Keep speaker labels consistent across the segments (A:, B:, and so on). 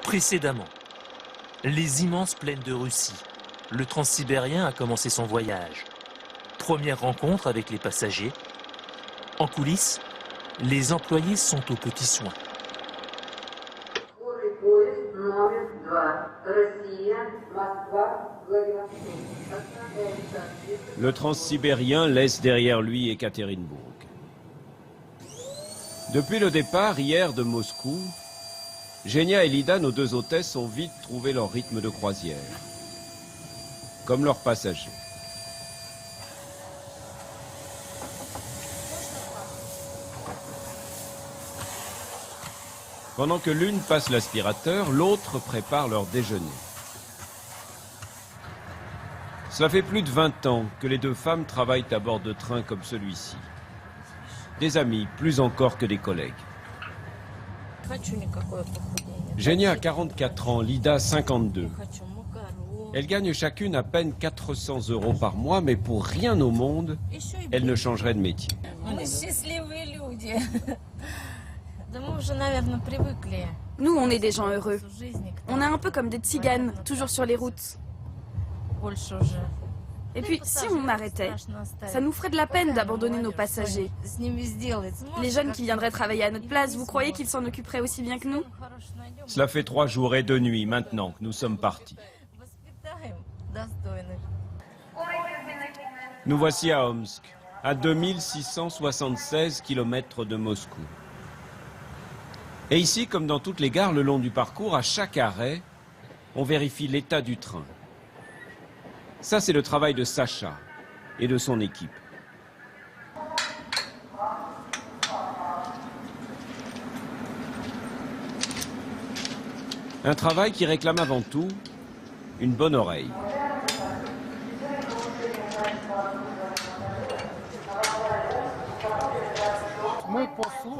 A: Précédemment, les immenses plaines de Russie. Le transsibérien a commencé son voyage. Première rencontre avec les passagers. En coulisses, les employés sont aux petits soins.
B: Le transsibérien laisse derrière lui Ekaterinbourg. Depuis le départ hier de Moscou, Genia et Lida, nos deux hôtesses, ont vite trouvé leur rythme de croisière, comme leurs passagers. Pendant que l'une passe l'aspirateur, l'autre prépare leur déjeuner. Cela fait plus de 20 ans que les deux femmes travaillent à bord de trains comme celui-ci. Des amis, plus encore que des collègues. Genia a 44 ans, Lida 52. Elles gagnent chacune à peine 400 € par mois, mais pour rien au monde, elles ne changeraient de métier.
C: Nous, on est des gens heureux. On est un peu comme des tziganes, toujours sur les routes. Et puis, si on arrêtait, ça nous ferait de la peine d'abandonner nos passagers. Les jeunes qui viendraient travailler à notre place, vous croyez qu'ils s'en occuperaient aussi bien que nous?
B: Cela fait 3 jours et 2 nuits maintenant que nous sommes partis. Nous voici à Omsk, à 2676 km de Moscou. Et ici, comme dans toutes les gares le long du parcours, à chaque arrêt, on vérifie l'état du train. Ça, c'est le travail de Sacha et de son équipe. Un travail qui réclame avant tout une bonne oreille.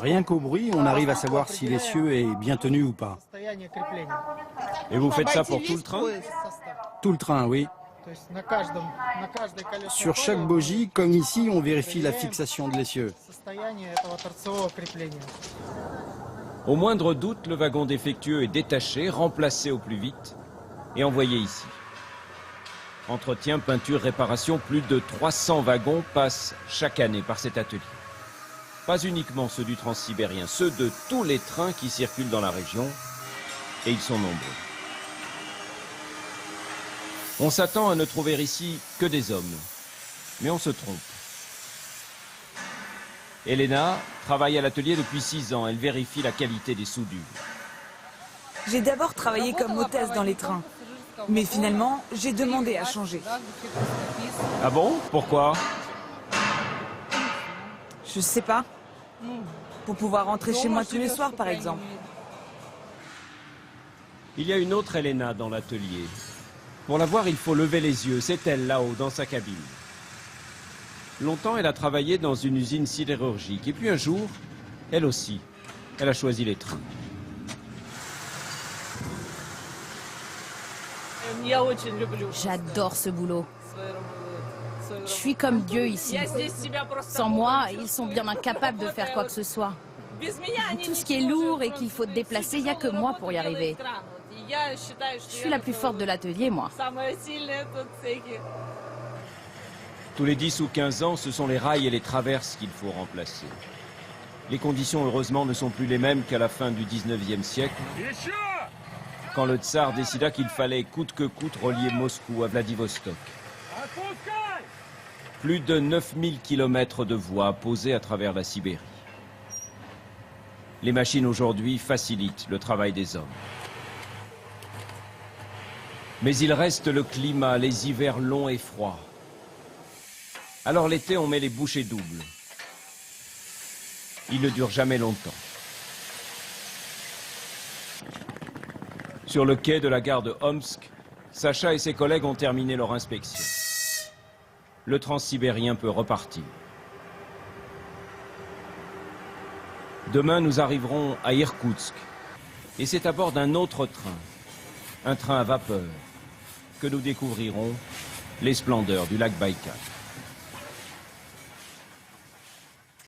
D: Rien qu'au bruit, on arrive à savoir si l'essieu est bien tenu ou pas.
B: Et vous faites ça pour tout le train?
D: Tout le train, oui. Sur chaque bogie, comme ici, on vérifie la fixation de l'essieu.
B: Au moindre doute, le wagon défectueux est détaché, remplacé au plus vite et envoyé ici. Entretien, peinture, réparation, plus de 300 wagons passent chaque année par cet atelier. Pas uniquement ceux du transsibérien, ceux de tous les trains qui circulent dans la région, et ils sont nombreux. On s'attend à ne trouver ici que des hommes, mais on se trompe. Elena travaille à l'atelier depuis 6 ans, elle vérifie la qualité des soudures.
E: J'ai d'abord travaillé comme hôtesse dans les trains, mais finalement, j'ai demandé à changer.
B: Ah bon? Pourquoi?
E: Je sais pas. Pour pouvoir rentrer chez moi tous les soirs, par exemple.
B: Il y a une autre Elena dans l'atelier. Pour la voir, il faut lever les yeux. C'est elle, là-haut, dans sa cabine. Longtemps, elle a travaillé dans une usine sidérurgique. Et puis un jour, elle aussi, elle a choisi les trains.
F: J'adore ce boulot. Je suis comme Dieu ici. Sans moi, ils sont bien incapables de faire quoi que ce soit. Tout ce qui est lourd et qu'il faut déplacer, il n'y a que moi pour y arriver. Je suis la plus forte de l'atelier, moi.
B: Tous les 10 ou 15 ans, ce sont les rails et les traverses qu'il faut remplacer. Les conditions, heureusement, ne sont plus les mêmes qu'à la fin du 19e siècle, quand le tsar décida qu'il fallait coûte que coûte relier Moscou à Vladivostok. Plus de 9000 km de voies posées à travers la Sibérie. Les machines aujourd'hui facilitent le travail des hommes. Mais il reste le climat, les hivers longs et froids. Alors l'été, on met les bouchées doubles. Il ne dure jamais longtemps. Sur le quai de la gare de Omsk, Sacha et ses collègues ont terminé leur inspection. Le transsibérien peut repartir. Demain, nous arriverons à Irkoutsk. Et c'est à bord d'un autre train, un train à vapeur, que nous découvrirons les splendeurs du lac Baïkal.